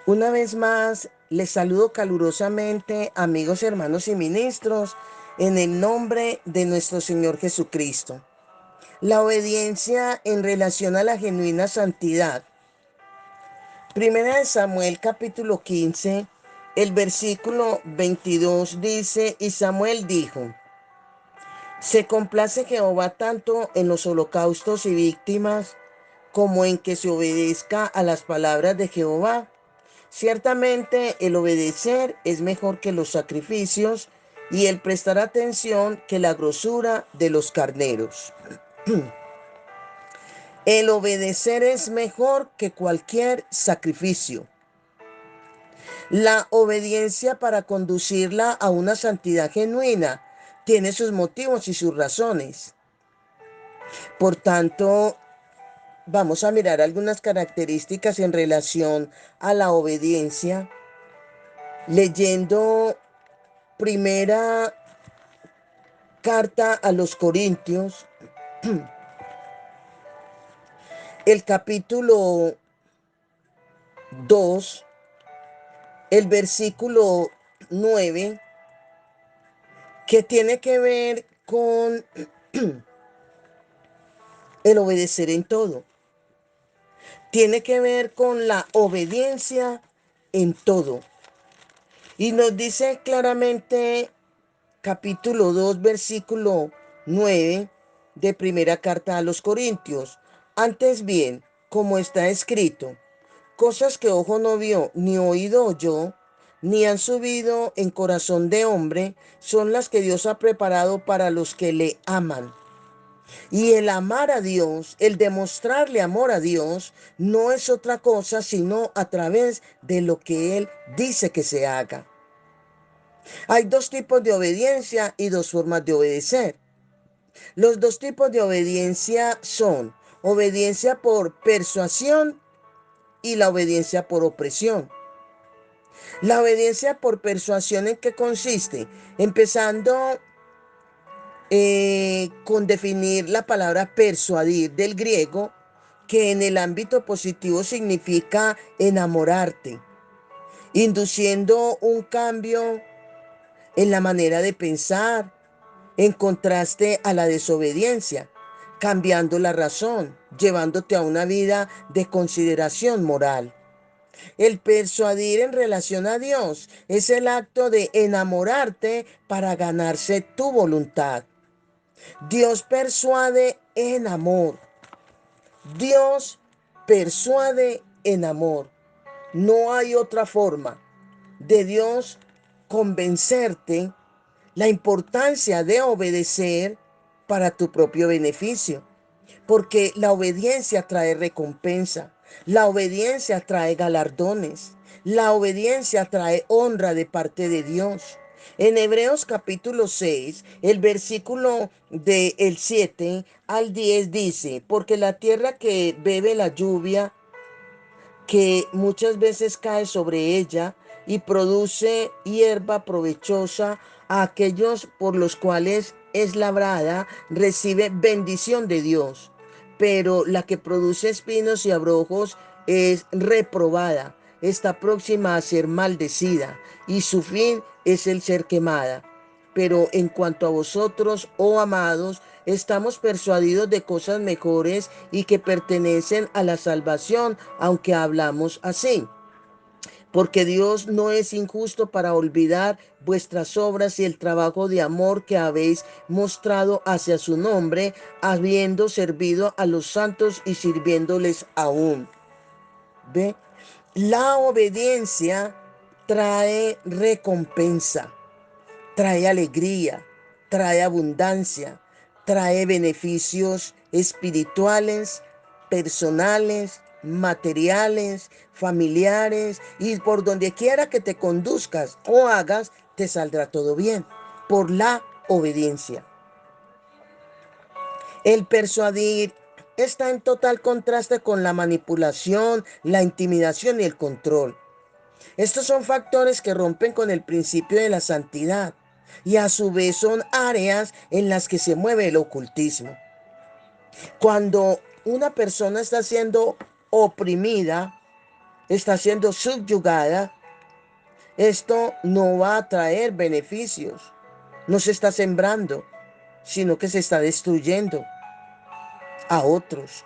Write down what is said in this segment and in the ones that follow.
Una vez más, les saludo calurosamente, amigos, hermanos y ministros, en el nombre de nuestro Señor Jesucristo. La obediencia en relación a la genuina santidad. Primera de Samuel, capítulo 15, el versículo 22 dice, y Samuel dijo, se complace Jehová tanto en los holocaustos y víctimas como en que se obedezca a las palabras de Jehová. Ciertamente el obedecer es mejor que los sacrificios y el prestar atención que la grosura de los carneros. El obedecer es mejor que cualquier sacrificio. La obediencia para conducirla a una santidad genuina tiene sus motivos y sus razones. Por tanto, vamos a mirar algunas características en relación a la obediencia, leyendo primera carta a los Corintios, el capítulo 2, el versículo 9, que tiene que ver con el obedecer en todo. Tiene que ver con la obediencia en todo. Y nos dice claramente capítulo 2, versículo 9 de primera carta a los Corintios. Antes bien, como está escrito, cosas que ojo no vio, ni oído oyó, ni han subido en corazón de hombre, son las que Dios ha preparado para los que le aman. Y el amar a Dios, el demostrarle amor a Dios, no es otra cosa sino a través de lo que Él dice que se haga. Hay dos tipos de obediencia y dos formas de obedecer. Los dos tipos de obediencia son obediencia por persuasión y la obediencia por opresión. La obediencia por persuasión, ¿en qué consiste? Empezando con definir la palabra persuadir del griego, que en el ámbito positivo significa enamorarte, induciendo un cambio en la manera de pensar, en contraste a la desobediencia, cambiando la razón, llevándote a una vida de consideración moral. El persuadir en relación a Dios es el acto de enamorarte para ganarse tu voluntad. Dios persuade en amor. Dios persuade en amor. No hay otra forma de Dios convencerte la importancia de obedecer para tu propio beneficio. Porque la obediencia trae recompensa, la obediencia trae galardones, la obediencia trae honra de parte de Dios. En Hebreos capítulo 6, el versículo del 7 al 10 dice, porque la tierra que bebe la lluvia, que muchas veces cae sobre ella y produce hierba provechosa a aquellos por los cuales es labrada, recibe bendición de Dios. Pero la que produce espinos y abrojos es reprobada, está próxima a ser maldecida y su fin es el ser quemada. Pero en cuanto a vosotros, oh amados, estamos persuadidos de cosas mejores y que pertenecen a la salvación, aunque hablamos así. Porque Dios no es injusto para olvidar vuestras obras y el trabajo de amor que habéis mostrado hacia su nombre, habiendo servido a los santos y sirviéndoles aún. ¿Ve? La obediencia trae recompensa, trae alegría, trae abundancia, trae beneficios espirituales, personales, materiales, familiares, y por donde quiera que te conduzcas o hagas, te saldrá todo bien por la obediencia. El persuadir está en total contraste con la manipulación, la intimidación y el control. Estos son factores que rompen con el principio de la santidad y a su vez son áreas en las que se mueve el ocultismo. Cuando una persona está siendo oprimida, está siendo subyugada, esto no va a traer beneficios. No se está sembrando, sino que se está destruyendo a otros.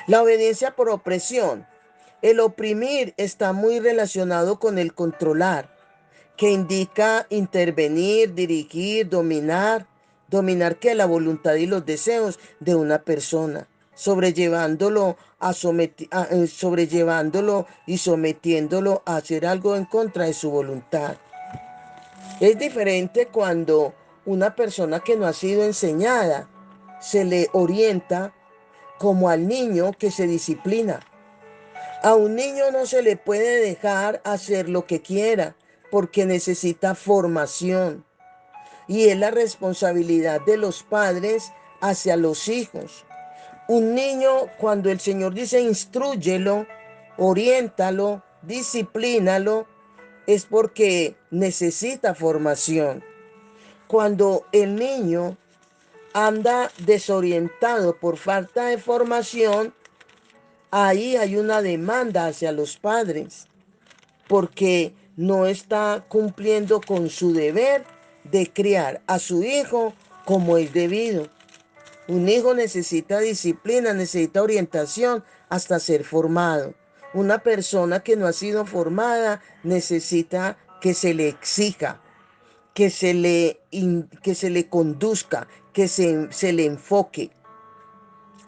La obediencia por opresión. El oprimir está muy relacionado con el controlar, que indica intervenir, dirigir, dominar. Dominar que la voluntad y los deseos de una persona, sobrellevándolo y sometiéndolo a hacer algo en contra de su voluntad. Es diferente cuando una persona que no ha sido enseñada se le orienta como al niño que se disciplina. A un niño no se le puede dejar hacer lo que quiera porque necesita formación y es la responsabilidad de los padres hacia los hijos. Un niño, cuando el Señor dice instrúyelo, oriéntalo, disciplínalo, es porque necesita formación. Cuando el niño anda desorientado por falta de formación, ahí hay una demanda hacia los padres, porque no está cumpliendo con su deber de criar a su hijo como es debido. Un hijo necesita disciplina, necesita orientación hasta ser formado. Una persona que no ha sido formada necesita que se le exija, que se le conduzca, que se le enfoque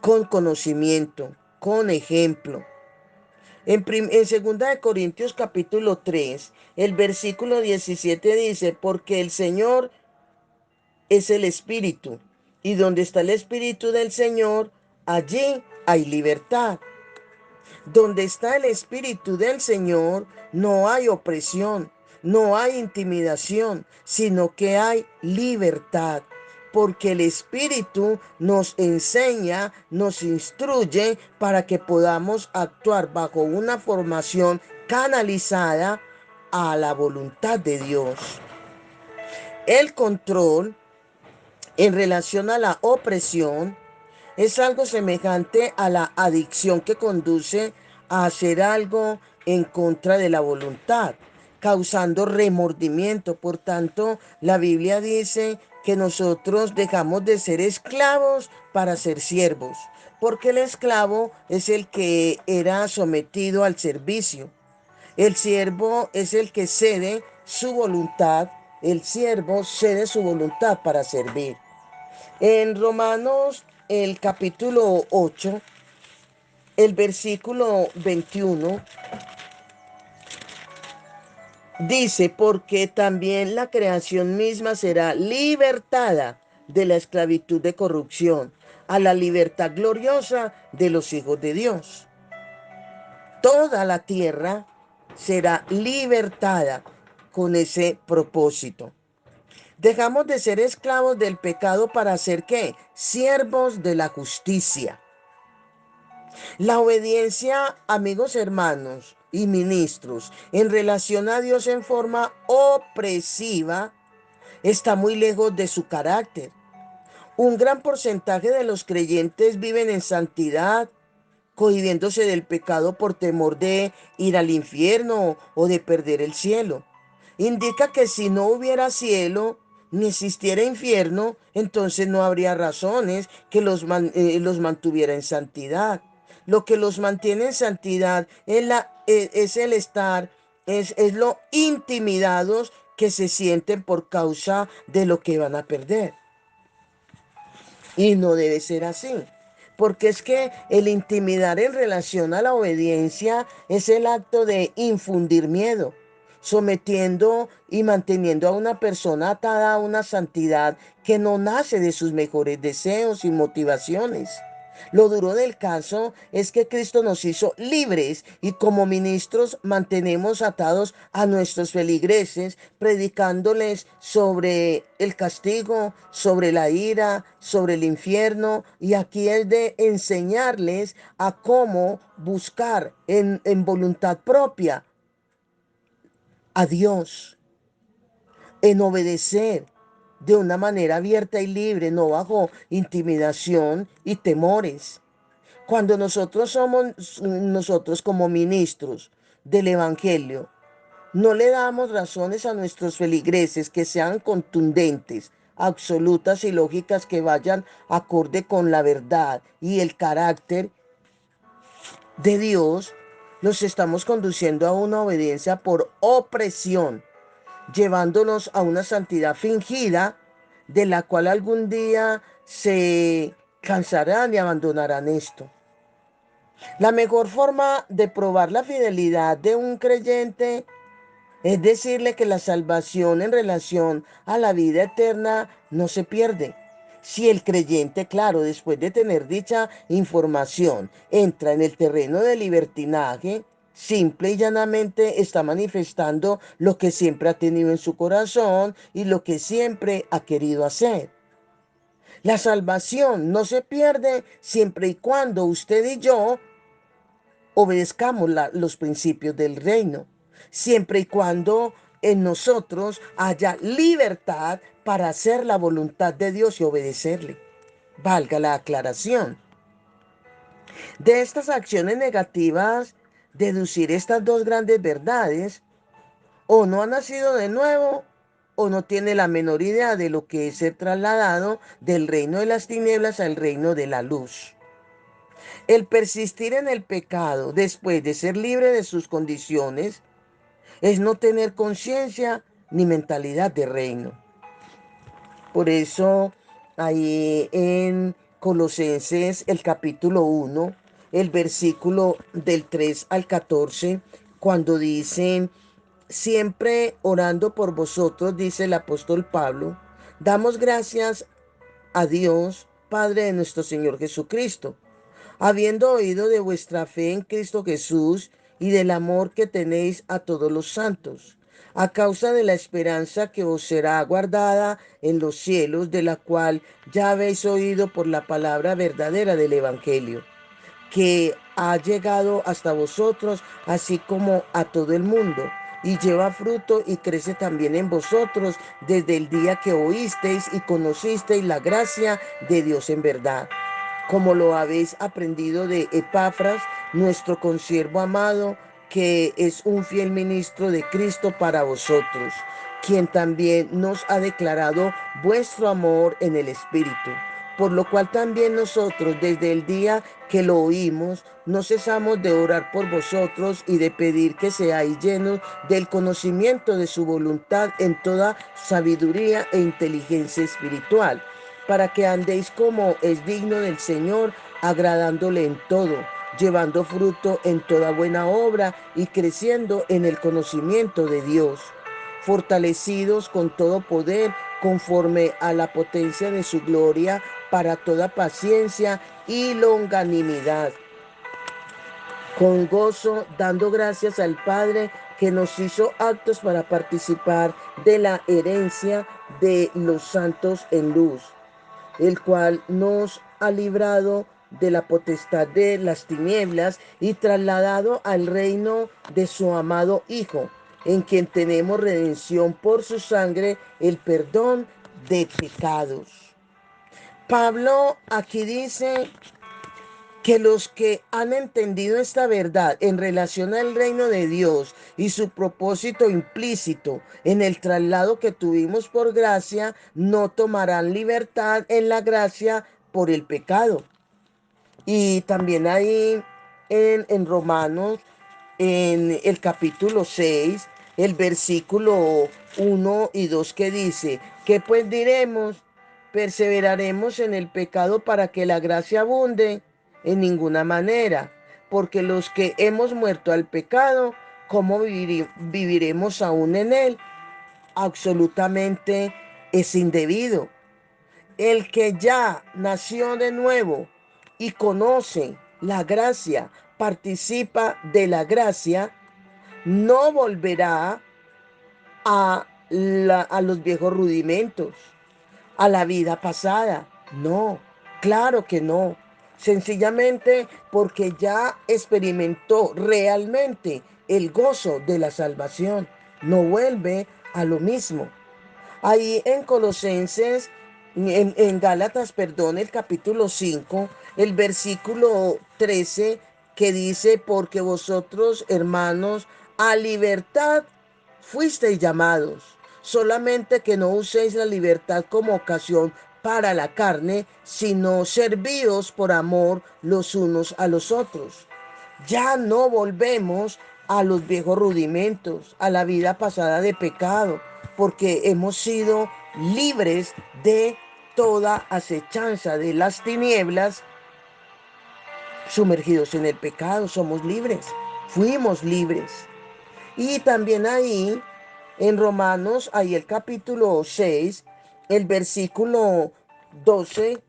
con conocimiento, con ejemplo. En 2 capítulo 3, el versículo 17 dice, porque el Señor es el Espíritu, y donde está el Espíritu del Señor, allí hay libertad. Donde está el Espíritu del Señor, no hay opresión, no hay intimidación, sino que hay libertad. Porque el Espíritu nos enseña, nos instruye para que podamos actuar bajo una formación canalizada a la voluntad de Dios. El control en relación a la opresión es algo semejante a la adicción que conduce a hacer algo en contra de la voluntad, causando remordimiento. Por tanto, la Biblia dice que nosotros dejamos de ser esclavos para ser siervos, porque el esclavo es el que era sometido al servicio. El siervo es el que cede su voluntad, el siervo cede su voluntad para servir. En Romanos, el capítulo 8, el versículo 21, dice, porque también la creación misma será libertada de la esclavitud de corrupción a la libertad gloriosa de los hijos de Dios. Toda la tierra será libertada con ese propósito. Dejamos de ser esclavos del pecado para ser ¿qué? Siervos de la justicia. La obediencia, amigos hermanos y ministros, en relación a Dios en forma opresiva, está muy lejos de su carácter. Un gran porcentaje de los creyentes viven en santidad, cohibiéndose del pecado por temor de ir al infierno o de perder el cielo. Indica que si no hubiera cielo, ni existiera infierno, entonces no habría razones que los mantuviera en santidad. Lo que los mantiene en santidad es el estar, es lo intimidados que se sienten por causa de lo que van a perder. Y no debe ser así. Porque es que el intimidar en relación a la obediencia es el acto de infundir miedo, sometiendo y manteniendo a una persona atada a una santidad que no nace de sus mejores deseos y motivaciones. Lo duro del caso es que Cristo nos hizo libres y como ministros mantenemos atados a nuestros feligreses, predicándoles sobre el castigo, sobre la ira, sobre el infierno. Y aquí es de enseñarles a cómo buscar en voluntad propia a Dios, en obedecer de una manera abierta y libre, no bajo intimidación y temores. Cuando nosotros como ministros del Evangelio, no le damos razones a nuestros feligreses que sean contundentes, absolutas y lógicas, que vayan acorde con la verdad y el carácter de Dios, los estamos conduciendo a una obediencia por opresión, llevándonos a una santidad fingida, de la cual algún día se cansarán y abandonarán esto. La mejor forma de probar la fidelidad de un creyente es decirle que la salvación en relación a la vida eterna no se pierde. Si el creyente, claro, después de tener dicha información, entra en el terreno del libertinaje, simple y llanamente está manifestando lo que siempre ha tenido en su corazón y lo que siempre ha querido hacer. La salvación no se pierde siempre y cuando usted y yo obedezcamos los principios del reino, siempre y cuando en nosotros haya libertad para hacer la voluntad de Dios y obedecerle. Valga la aclaración. De estas acciones negativas, deducir estas dos grandes verdades: o no ha nacido de nuevo, o no tiene la menor idea de lo que es ser trasladado del reino de las tinieblas al reino de la luz. El persistir en el pecado después de ser libre de sus condiciones es no tener conciencia ni mentalidad de reino. Por eso, ahí en Colosenses, el capítulo 1, el versículo del 3 al 14, cuando dicen: siempre orando por vosotros, dice el apóstol Pablo, damos gracias a Dios, Padre de nuestro Señor Jesucristo, habiendo oído de vuestra fe en Cristo Jesús y del amor que tenéis a todos los santos, a causa de la esperanza que os será guardada en los cielos, de la cual ya habéis oído por la palabra verdadera del Evangelio, que ha llegado hasta vosotros, así como a todo el mundo, y lleva fruto y crece también en vosotros desde el día que oísteis y conocisteis la gracia de Dios en verdad, como lo habéis aprendido de Epafras, nuestro consiervo amado, que es un fiel ministro de Cristo para vosotros, quien también nos ha declarado vuestro amor en el Espíritu. Por lo cual también nosotros, desde el día que lo oímos, no cesamos de orar por vosotros y de pedir que seáis llenos del conocimiento de su voluntad en toda sabiduría e inteligencia espiritual, para que andéis como es digno del Señor, agradándole en todo, llevando fruto en toda buena obra y creciendo en el conocimiento de Dios, fortalecidos con todo poder conforme a la potencia de su gloria, para toda paciencia y longanimidad, con gozo, dando gracias al Padre que nos hizo aptos para participar de la herencia de los santos en luz, el cual nos ha librado de la potestad de las tinieblas y trasladado al reino de su amado Hijo, en quien tenemos redención por su sangre, el perdón de pecados. Pablo aquí dice que los que han entendido esta verdad en relación al reino de Dios y su propósito implícito en el traslado que tuvimos por gracia, no tomarán libertad en la gracia por el pecado. Y también ahí en Romanos, en el capítulo 6, el versículo 1 y 2, que dice: ¿qué pues diremos? ¿Perseveraremos en el pecado para que la gracia abunde? En ninguna manera, porque los que hemos muerto al pecado, ¿cómo viviremos aún en él? Absolutamente es indebido. El que ya nació de nuevo y conoce la gracia, participa de la gracia, no volverá a los viejos rudimentos, a la vida pasada. No, claro que no. Sencillamente porque ya experimentó realmente el gozo de la salvación. No vuelve a lo mismo. Ahí en Colosenses, en Gálatas, perdón, el capítulo 5, El versículo 13 que dice, porque vosotros, hermanos, a libertad fuisteis llamados, solamente que no uséis la libertad como ocasión para la carne, sino servíos por amor los unos a los otros. Ya no volvemos a los viejos rudimentos, a la vida pasada de pecado, porque hemos sido libres de toda acechanza de las tinieblas, sumergidos en el pecado, somos libres, fuimos libres. Y también ahí, en Romanos, ahí el capítulo 6, el versículo 12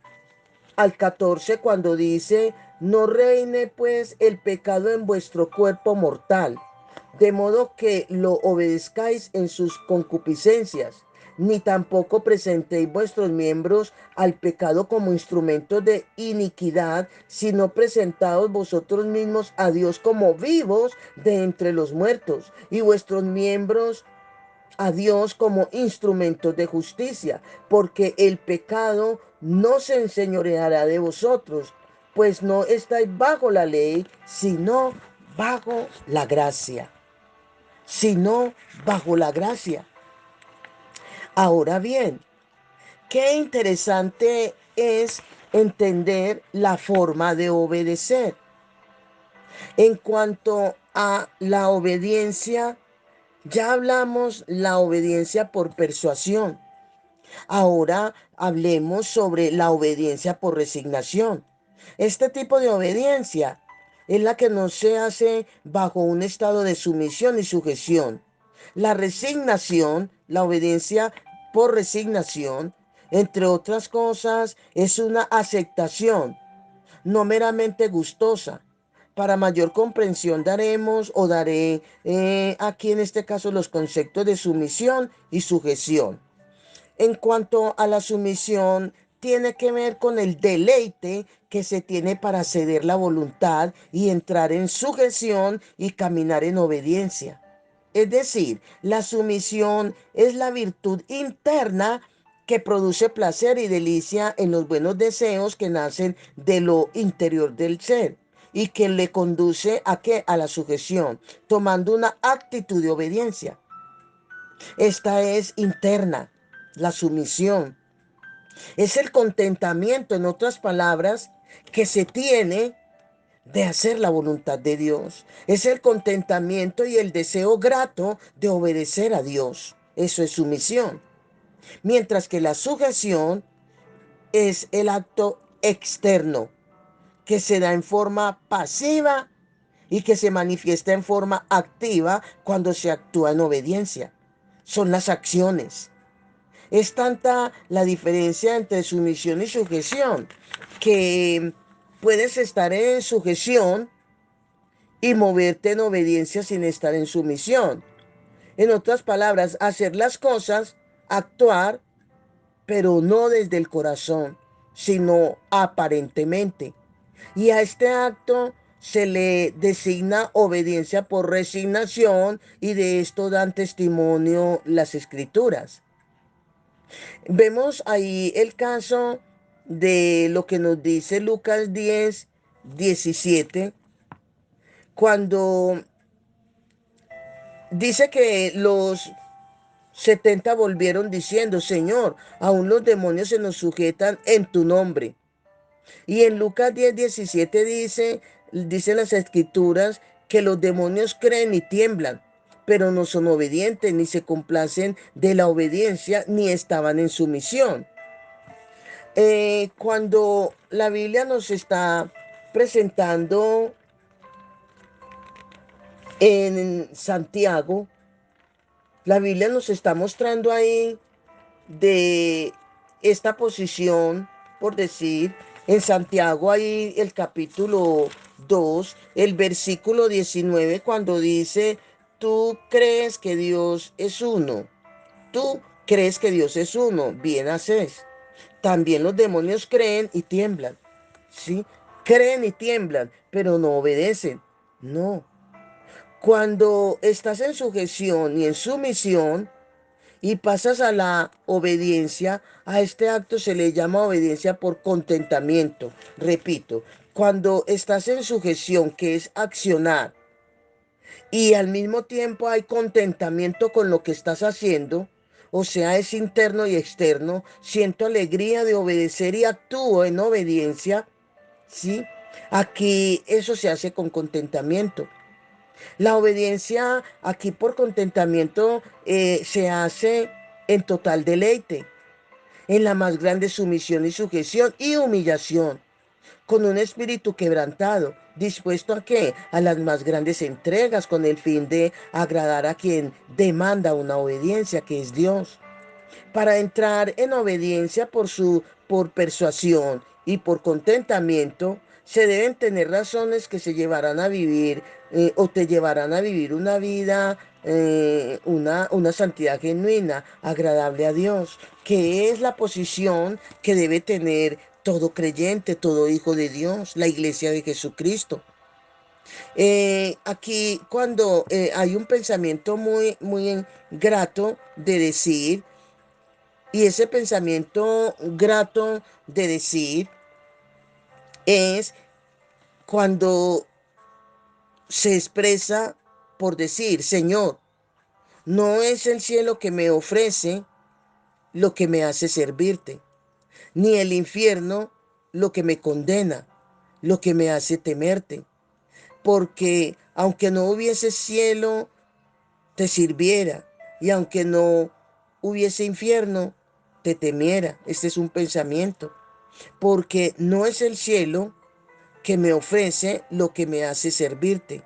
al 14, cuando dice, no reine pues el pecado en vuestro cuerpo mortal, de modo que lo obedezcáis en sus concupiscencias, ni tampoco presentéis vuestros miembros al pecado como instrumentos de iniquidad, sino presentaos vosotros mismos a Dios como vivos de entre los muertos, y vuestros miembros a Dios como instrumentos de justicia, porque el pecado no se enseñoreará de vosotros, pues no estáis bajo la ley, sino bajo la gracia. Sino bajo la gracia. Ahora bien, qué interesante es entender la forma de obedecer. En cuanto a la obediencia, ya hablamos la obediencia por persuasión. Ahora hablemos sobre la obediencia por resignación. Este tipo de obediencia es la que no se hace bajo un estado de sumisión y sujeción. La resignación, la obediencia por resignación, entre otras cosas, es una aceptación, no meramente gustosa. Para mayor comprensión daré aquí en este caso los conceptos de sumisión y sujeción. En cuanto a la sumisión, tiene que ver con el deleite que se tiene para ceder la voluntad y entrar en sujeción y caminar en obediencia. Es decir, la sumisión es la virtud interna que produce placer y delicia en los buenos deseos que nacen de lo interior del ser y que le conduce a qué? A la sujeción, tomando una actitud de obediencia. Esta es interna, la sumisión. Es el contentamiento, en otras palabras, que se tiene de hacer la voluntad de Dios. Es el contentamiento y el deseo grato de obedecer a Dios. Eso es sumisión. Mientras que la sujeción es el acto externo que se da en forma pasiva y que se manifiesta en forma activa cuando se actúa en obediencia. Son las acciones. Es tanta la diferencia entre sumisión y sujeción que puedes estar en sujeción y moverte en obediencia sin estar en sumisión. En otras palabras, hacer las cosas, actuar, pero no desde el corazón, sino aparentemente. Y a este acto se le designa obediencia por resignación y de esto dan testimonio las escrituras. Vemos ahí el caso de lo que nos dice Lucas 10:17, cuando dice que los 70 volvieron diciendo, Señor, aún los demonios se nos sujetan en tu nombre. Y en Lucas 10:17 dice las escrituras que los demonios creen y tiemblan, pero no son obedientes, ni se complacen de la obediencia, ni estaban en sumisión. Cuando la Biblia nos está presentando en Santiago, la Biblia nos está mostrando ahí de esta posición, por decir, en Santiago hay el capítulo 2 el versículo 19, cuando dice, tú crees que Dios es uno, tú crees que Dios es uno, bien haces. También los demonios creen y tiemblan, ¿sí? Creen y tiemblan, pero no obedecen, no. Cuando estás en sujeción y en sumisión, y pasas a la obediencia, a este acto se le llama obediencia por contentamiento. Repito, cuando estás en sujeción, que es accionar, y al mismo tiempo hay contentamiento con lo que estás haciendo, o sea, es interno y externo, siento alegría de obedecer y actúo en obediencia, ¿sí? Aquí eso se hace con contentamiento. La obediencia aquí por contentamiento se hace en total deleite, en la más grande sumisión y sujeción y humillación, con un espíritu quebrantado, dispuesto a qué? A las más grandes entregas, con el fin de agradar a quien demanda una obediencia, que es Dios. Para entrar en obediencia por persuasión y por contentamiento, se deben tener razones que se llevarán a vivir o te llevarán a vivir una vida, una santidad genuina, agradable a Dios, que es la posición que debe tener todo creyente, todo hijo de Dios, la iglesia de Jesucristo. Aquí cuando hay un pensamiento muy grato de decir, y ese pensamiento grato de decir es cuando se expresa por decir, Señor, no es el cielo que me ofrece lo que me hace servirte, ni el infierno lo que me condena, lo que me hace temerte. Porque aunque no hubiese cielo, te sirviera, y aunque no hubiese infierno, te temiera. Este es un pensamiento. Porque no es el cielo que me ofrece lo que me hace servirte,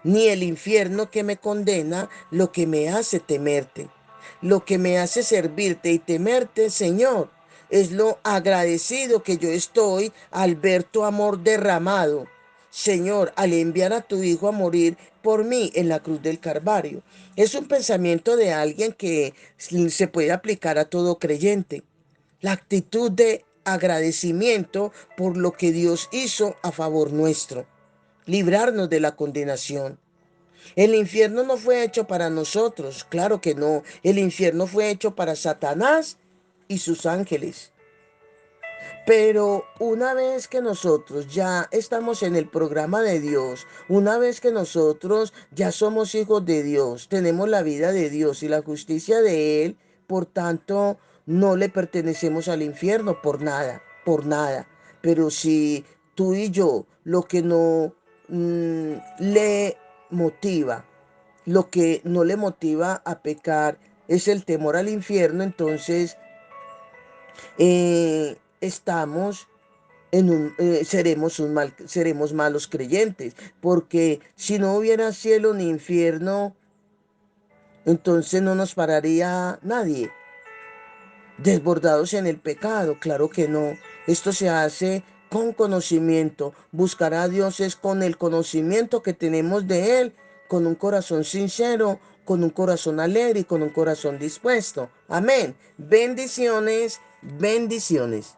ni el infierno que me condena lo que me hace temerte. Lo que me hace servirte y temerte, Señor, es lo agradecido que yo estoy al ver tu amor derramado, Señor, al enviar a tu Hijo a morir por mí en la cruz del Calvario. Es un pensamiento de alguien que se puede aplicar a todo creyente. La actitud de agradecimiento por lo que Dios hizo a favor nuestro, librarnos de la condenación. El infierno no fue hecho para nosotros, claro que no. El infierno fue hecho para Satanás y sus ángeles. Pero una vez que nosotros ya estamos en el programa de Dios, una vez que nosotros ya somos hijos de Dios, tenemos la vida de Dios y la justicia de Él, por tanto, no le pertenecemos al infierno por nada, por nada. Pero si tú y yo lo que no le motiva, lo que no le motiva a pecar es el temor al infierno, entonces estamos seremos malos creyentes, porque si no hubiera cielo ni infierno, entonces no nos pararía nadie. Desbordados en el pecado, claro que no. Esto se hace con conocimiento. Buscar a Dios es con el conocimiento que tenemos de Él, con un corazón sincero, con un corazón alegre y con un corazón dispuesto. Amén. Bendiciones, bendiciones.